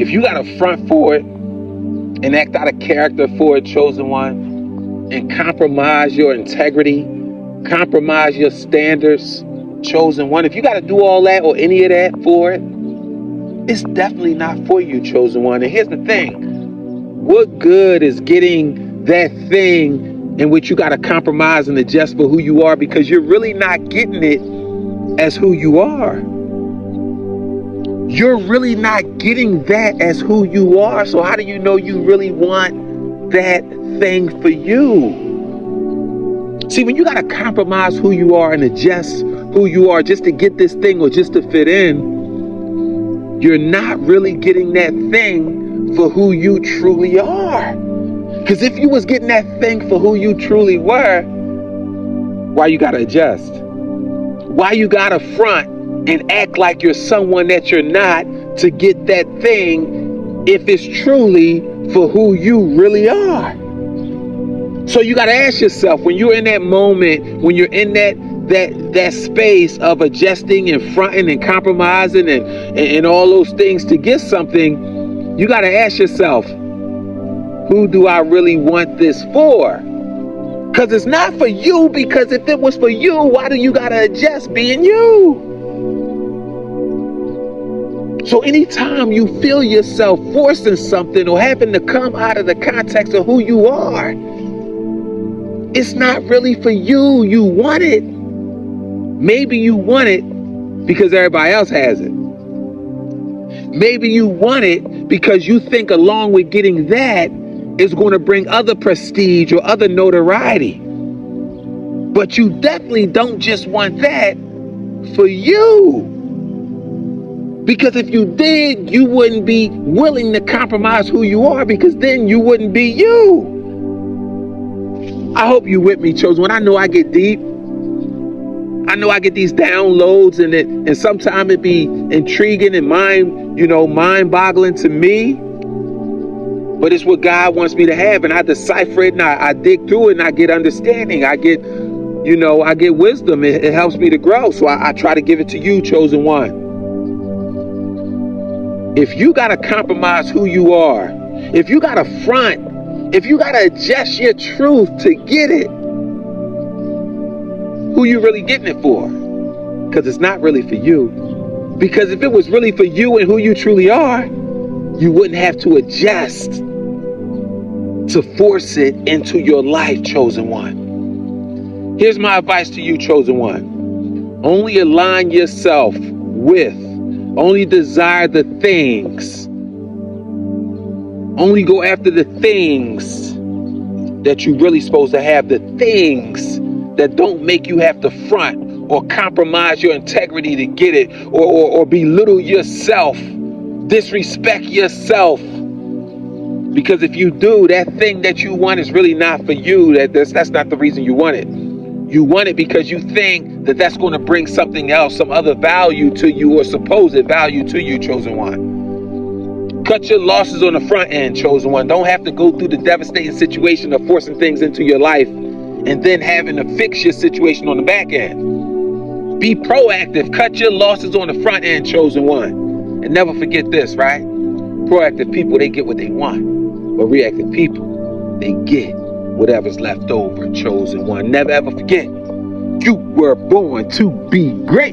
If you got to front for it and act out of character for it, chosen one, and compromise your integrity, compromise your standards, chosen one, if you got to do all that or any of that for it, it's definitely not for you, chosen one. And here's the thing. What good is getting that thing in which you got to compromise and adjust for who you are, because you're really not getting it as who you are. You're really not getting that as who you are. So how do you know you really want that thing for you? See, when you got to compromise who you are and adjust who you are just to get this thing or just to fit in, you're not really getting that thing for who you truly are. Because if you was getting that thing for who you truly were, why you got to adjust? Why you got to front and act like you're someone that you're not to get that thing if it's truly for who you really are? So you got to ask yourself, when you're in that moment, when you're in that space of adjusting and fronting and compromising and all those things to get something, you got to ask yourself, who do I really want this for? Because it's not for you, because if it was for you, why do you got to adjust being you? So anytime you feel yourself forcing something or having to come out of the context of who you are, it's not really for you. You want it. Maybe you want it because everybody else has it. Maybe you want it because you think along with getting that is going to bring other prestige or other notoriety. But you definitely don't just want that for you. Because if you did, you wouldn't be willing to compromise who you are, because then you wouldn't be you. I hope you with me, chosen one. I know I get deep. I know I get these downloads, and sometimes it be intriguing and mind-boggling to me. But it's what God wants me to have, and I decipher it, and I dig through it, and I get understanding. I get wisdom. It helps me to grow. So I try to give it to you, chosen one. If you got to compromise who you are, if you got to front, if you got to adjust your truth to get it, who you really getting it for? Because it's not really for you. Because if it was really for you and who you truly are, you wouldn't have to adjust to force it into your life, chosen one. Here's my advice to you, chosen one. Only align yourself with, only desire the things, only go after the things that you're really supposed to have, the things that don't make you have to front or compromise your integrity to get it, or belittle yourself, disrespect yourself. Because if you do, that thing that you want is really not for you. That's not the reason you want it. You want it because you think that that's going to bring something else, some other value to you, or supposed value to you, chosen one. Cut your losses on the front end, chosen one. Don't have to go through the devastating situation of forcing things into your life and then having to fix your situation on the back end. Be proactive. Cut your losses on the front end, chosen one. And never forget this, right? Proactive people, they get what they want. But reactive people, they get whatever's left over, chosen one. Never ever forget, you were born to be great.